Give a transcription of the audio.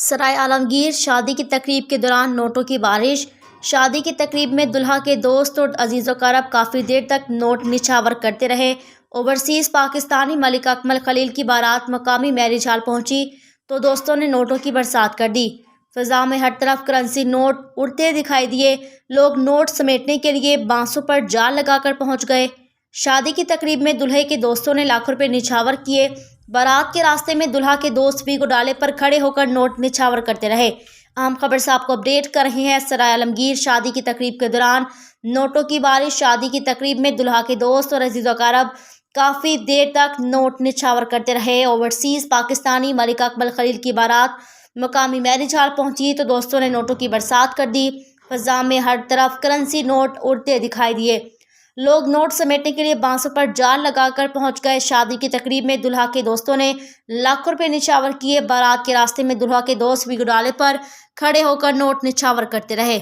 سرائے عالمگیر شادی کی تقریب کے دوران نوٹوں کی بارش۔ شادی کی تقریب میں دلہا کے دوست اور عزیز و اقارب کافی دیر تک نوٹ نچھاور کرتے رہے۔ اوورسیز پاکستانی ملک اکمل خلیل کی بارات مقامی میرج ہال پہنچی تو دوستوں نے نوٹوں کی برسات کر دی۔ فضا میں ہر طرف کرنسی نوٹ اڑتے دکھائی دیے۔ لوگ نوٹ سمیٹنے کے لیے بانسوں پر جال لگا کر پہنچ گئے۔ شادی کی تقریب میں دلہے کے دوستوں نے لاکھوں روپے نچھاور کیے۔ بارات کے راستے میں دلہا کے دوست بھی گڈالے پر کھڑے ہو کر نوٹ نچھاور کرتے رہے۔ اہم خبر سے آپ کو اپڈیٹ کر رہے ہیں۔ سرائے عالمگیر شادی کی تقریب کے دوران نوٹوں کی بارش۔ شادی کی تقریب میں دلہا کے دوست اور عزیز و اقارب کافی دیر تک نوٹ نچھاور کرتے رہے۔ اوورسیز پاکستانی ملک اکمل خلیل کی بارات مقامی میرج ہال پہنچی تو دوستوں نے نوٹوں کی برسات کر دی۔ فضا میں ہر طرف کرنسی نوٹ اڑتے دکھائی دیے۔ لوگ نوٹ سمیٹنے کے لیے بانسوں پر جال لگا کر پہنچ گئے۔ شادی کی تقریب میں دلہا کے دوستوں نے لاکھوں روپے نچھاور کیے۔ بارات کے راستے میں دلہا کے دوست بھی گڈالے پر کھڑے ہو کر نوٹ نچھاور کرتے رہے۔